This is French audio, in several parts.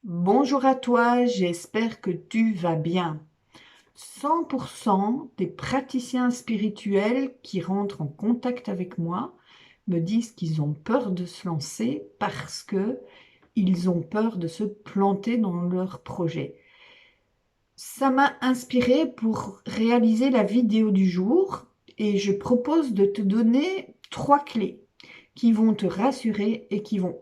Bonjour à toi, j'espère que tu vas bien. 100% des praticiens spirituels qui rentrent en contact avec moi me disent qu'ils ont peur de se lancer parce que ils ont peur de se planter dans leur projet. Ça m'a inspiré pour réaliser la vidéo du jour et je propose de te donner 3 clés qui vont te rassurer et qui vont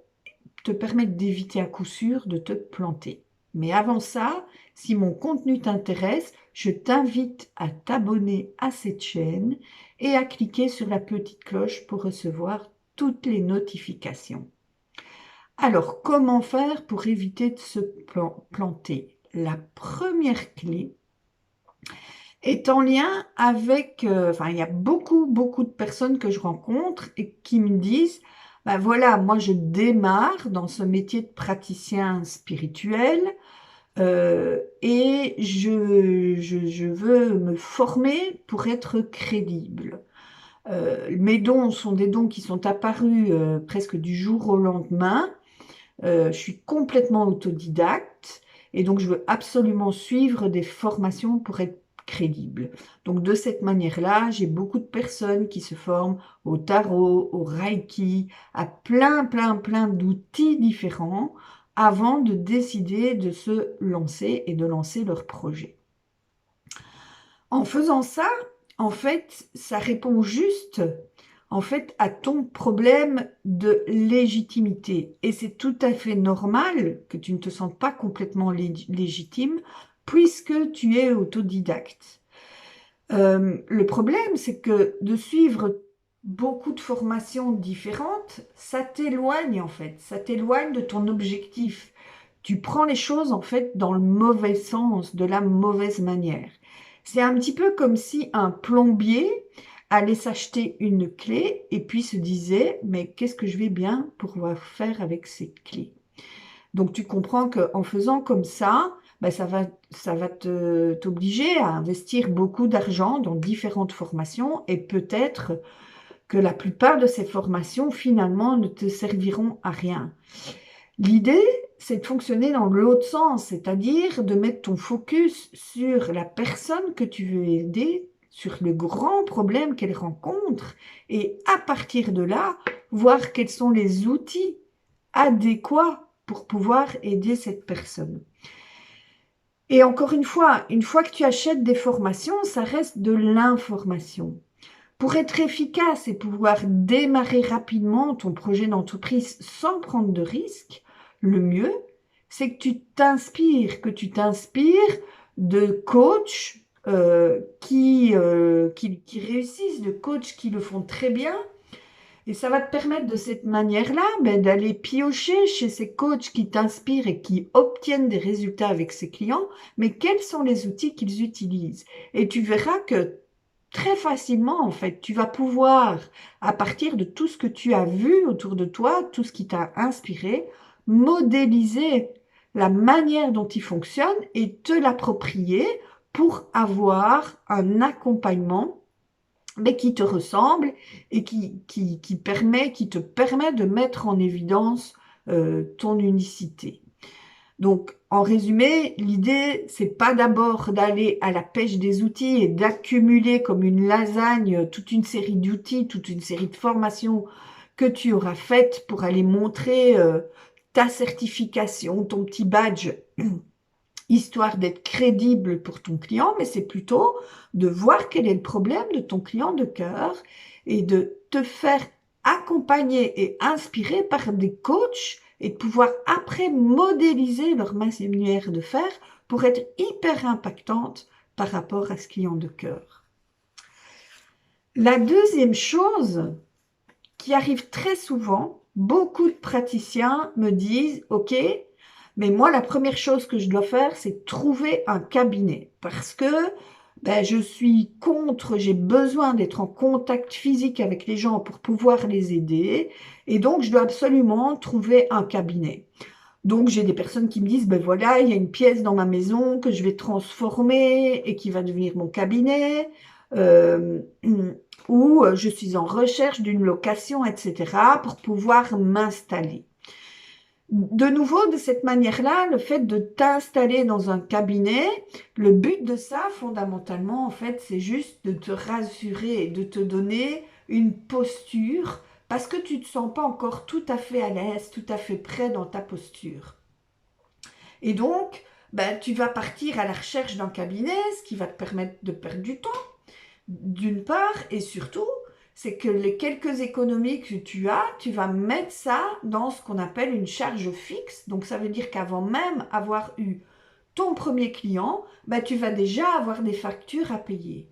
te permettre d'éviter à coup sûr de te planter. Mais avant ça, si mon contenu t'intéresse, je t'invite à t'abonner à cette chaîne et à cliquer sur la petite cloche pour recevoir toutes les notifications. Alors, comment faire pour éviter de se planter? La première clé est en lien avec, il y a beaucoup de personnes que je rencontre et qui me disent, ben voilà, moi je démarre dans ce métier de praticien spirituel et je veux me former pour être crédible. Mes dons sont des dons qui sont apparus presque du jour au lendemain. Je suis complètement autodidacte et donc je veux absolument suivre des formations pour être crédible. Donc de cette manière-là, j'ai beaucoup de personnes qui se forment au tarot, au reiki, à plein d'outils différents avant de décider de se lancer et de lancer leur projet. En faisant ça, en fait, ça répond juste à ton problème de légitimité. Et c'est tout à fait normal que tu ne te sentes pas complètement légitime puisque tu es autodidacte. Le problème, c'est que de suivre beaucoup de formations différentes, ça t'éloigne ça t'éloigne de ton objectif. Tu prends les choses en fait dans le mauvais sens, de la mauvaise manière. C'est un petit peu comme si un plombier allait s'acheter une clé et puis se disait, mais qu'est-ce que je vais bien pouvoir faire avec cette clé? Donc tu comprends qu'en faisant comme ça, ben, ça va t'obliger à investir beaucoup d'argent dans différentes formations et peut-être que la plupart de ces formations finalement ne te serviront à rien. L'idée, c'est de fonctionner dans l'autre sens, c'est-à-dire de mettre ton focus sur la personne que tu veux aider, sur le grand problème qu'elle rencontre, et à partir de là, voir quels sont les outils adéquats pour pouvoir aider cette personne. Et encore une fois que tu achètes des formations, ça reste de l'information. Pour être efficace et pouvoir démarrer rapidement ton projet d'entreprise sans prendre de risques, le mieux, c'est que tu t'inspires de coachs qui réussissent, de coachs qui le font très bien. Et ça va te permettre de cette manière-là d'aller piocher chez ces coachs qui t'inspirent et qui obtiennent des résultats avec ses clients, mais quels sont les outils qu'ils utilisent. Et tu verras que très facilement, en fait, tu vas pouvoir, à partir de tout ce que tu as vu autour de toi, tout ce qui t'a inspiré, modéliser la manière dont il fonctionne et te l'approprier pour avoir un accompagnement mais qui te ressemble et qui te permet de mettre en évidence ton unicité. Donc, en résumé, l'idée, c'est pas d'abord d'aller à la pêche des outils et d'accumuler comme une lasagne toute une série d'outils, toute une série de formations que tu auras faites pour aller montrer ta certification, ton petit badge histoire d'être crédible pour ton client, mais c'est plutôt de voir quel est le problème de ton client de cœur et de te faire accompagner et inspirer par des coachs et de pouvoir après modéliser leur manière de faire pour être hyper impactante par rapport à ce client de cœur. La deuxième chose qui arrive très souvent, beaucoup de praticiens me disent, OK, mais moi, la première chose que je dois faire, c'est trouver un cabinet parce que je suis contre, j'ai besoin d'être en contact physique avec les gens pour pouvoir les aider et donc je dois absolument trouver un cabinet. Donc j'ai des personnes qui me disent, ben voilà, il y a une pièce dans ma maison que je vais transformer et qui va devenir mon cabinet, euh, ou je suis en recherche d'une location, etc., pour pouvoir m'installer. De nouveau, de cette manière-là, le fait de t'installer dans un cabinet, le but de ça, fondamentalement, en fait, c'est juste de te rassurer et de te donner une posture parce que tu ne te sens pas encore tout à fait à l'aise, tout à fait prêt dans ta posture. Et donc, ben, tu vas partir à la recherche d'un cabinet, ce qui va te permettre de perdre du temps, d'une part, et surtout, c'est que les quelques économies que tu as, tu vas mettre ça dans ce qu'on appelle une charge fixe. Donc, ça veut dire qu'avant même avoir eu ton premier client, ben, tu vas déjà avoir des factures à payer.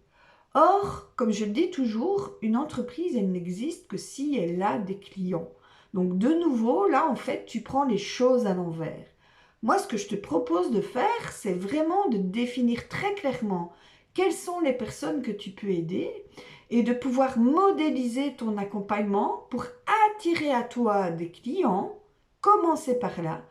Or, comme je le dis toujours, une entreprise, elle n'existe que si elle a des clients. Donc, de nouveau, là, en fait, tu prends les choses à l'envers. Moi, ce que je te propose de faire, c'est vraiment de définir très clairement quelles sont les personnes que tu peux aider et de pouvoir modéliser ton accompagnement pour attirer à toi des clients, commencer par là,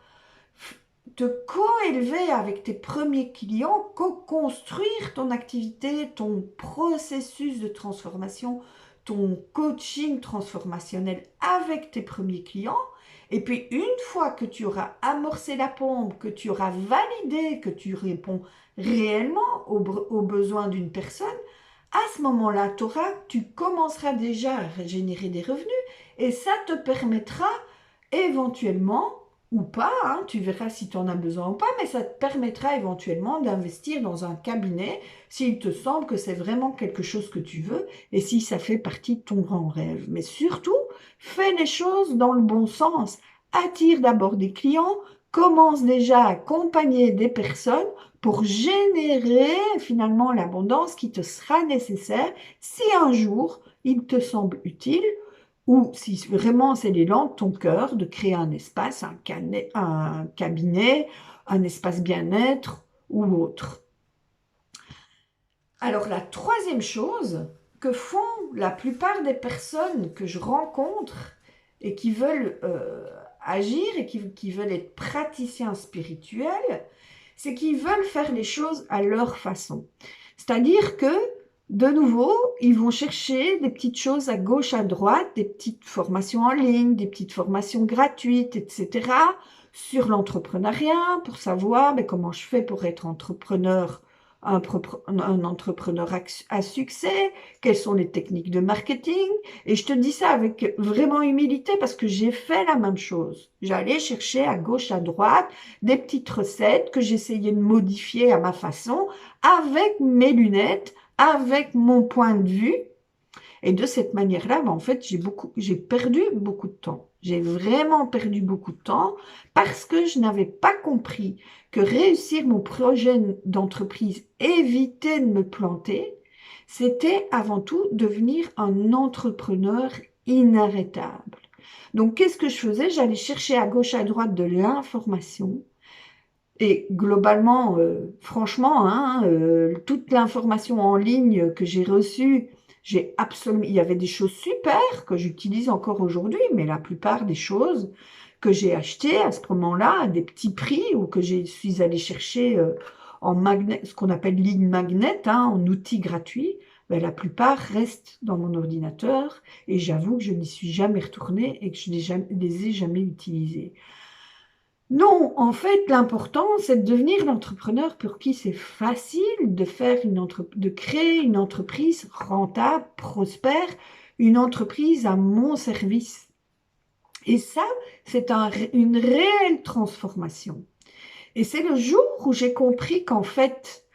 te co-élever avec tes premiers clients, co-construire ton activité, ton processus de transformation, ton coaching transformationnel avec tes premiers clients. Et puis une fois que tu auras amorcé la pompe, que tu auras validé que tu réponds réellement aux besoins d'une personne, à ce moment-là, tu commenceras déjà à générer des revenus et ça te permettra éventuellement ou pas, hein, tu verras si tu en as besoin ou pas, mais ça te permettra éventuellement d'investir dans un cabinet s'il te semble que c'est vraiment quelque chose que tu veux et si ça fait partie de ton grand rêve. Mais surtout, fais les choses dans le bon sens. Attire d'abord des clients, commence déjà à accompagner des personnes pour générer finalement l'abondance qui te sera nécessaire si un jour il te semble utile ou si vraiment c'est l'élan de ton cœur de créer un espace, un cabinet, un espace bien-être ou autre. Alors la troisième chose que font la plupart des personnes que je rencontre et qui veulent agir et qui veulent être praticiens spirituels, c'est qu'ils veulent faire les choses à leur façon. C'est-à-dire que, de nouveau, ils vont chercher des petites choses à gauche, à droite, des petites formations en ligne, des petites formations gratuites, etc., sur l'entrepreneuriat, pour savoir mais comment je fais pour être entrepreneur, un entrepreneur à succès, quelles sont les techniques de marketing. Et je te dis ça avec vraiment humilité parce que j'ai fait la même chose. J'allais chercher à gauche, à droite, des petites recettes que j'essayais de modifier à ma façon, avec mes lunettes, avec mon point de vue. Et de cette manière-là, en fait, j'ai perdu beaucoup de temps. J'ai vraiment perdu beaucoup de temps parce que je n'avais pas compris que réussir mon projet d'entreprise, éviter de me planter, c'était avant tout devenir un entrepreneur inarrêtable. Donc, qu'est-ce que je faisais? J'allais chercher à gauche, à droite de l'information. Et globalement, franchement, hein, toute l'information en ligne que j'ai reçue, il y avait des choses super que j'utilise encore aujourd'hui, mais la plupart des choses que j'ai achetées à ce moment-là, à des petits prix, ou que je suis allée chercher en magnet, ce qu'on appelle ligne magnet, hein, en outil gratuit, ben, la plupart restent dans mon ordinateur, et j'avoue que je n'y suis jamais retournée et que je ne les ai jamais utilisées. Non, en fait, l'important, c'est de devenir l'entrepreneur pour qui c'est facile de créer une entreprise rentable, prospère, une entreprise à mon service. Et ça, c'est une réelle transformation. Et c'est le jour où j'ai compris qu'en fait,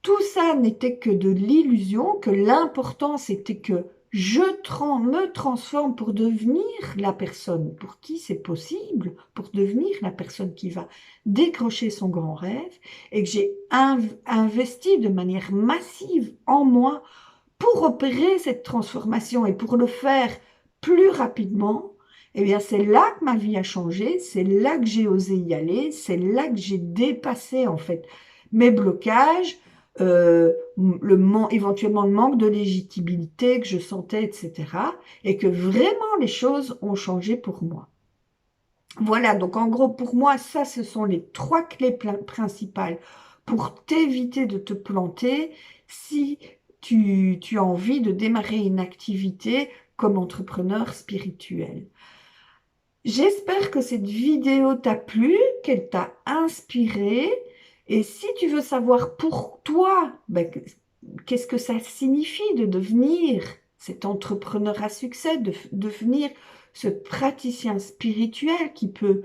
tout ça n'était que de l'illusion, que l'important c'était que me transforme pour devenir la personne pour qui c'est possible, pour devenir la personne qui va décrocher son grand rêve, et que j'ai investi de manière massive en moi pour opérer cette transformation et pour le faire plus rapidement. Eh bien, c'est là que ma vie a changé, c'est là que j'ai osé y aller, c'est là que j'ai dépassé en fait mes blocages, éventuellement le manque de légitimité que je sentais, etc. Et que vraiment les choses ont changé pour moi. Voilà, donc en gros, pour moi, ça, ce sont les trois clés principales pour t'éviter de te planter si tu as envie de démarrer une activité comme entrepreneur spirituel. J'espère que cette vidéo t'a plu, qu'elle t'a inspiré. Et si tu veux savoir pour toi, ben, qu'est-ce que ça signifie de devenir cet entrepreneur à succès, de devenir ce praticien spirituel qui peut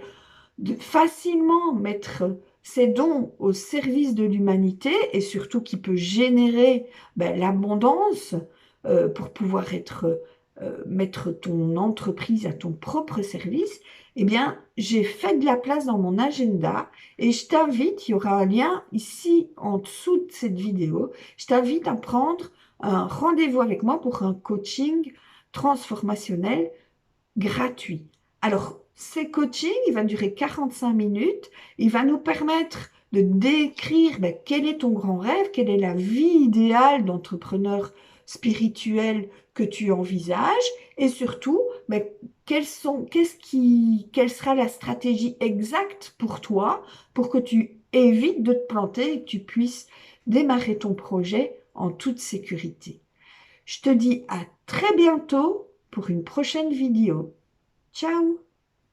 facilement mettre ses dons au service de l'humanité et surtout qui peut générer l'abondance pour pouvoir mettre ton entreprise à ton propre service, eh bien, j'ai fait de la place dans mon agenda et je t'invite, il y aura un lien ici en dessous de cette vidéo, je t'invite à prendre un rendez-vous avec moi pour un coaching transformationnel gratuit. Alors, ces coachings, il va durer 45 minutes. Il va nous permettre de décrire quel est ton grand rêve, quelle est la vie idéale d'entrepreneur spirituel que tu envisages et surtout, quelle sera la stratégie exacte pour toi pour que tu évites de te planter et que tu puisses démarrer ton projet en toute sécurité. Je te dis à très bientôt pour une prochaine vidéo. Ciao!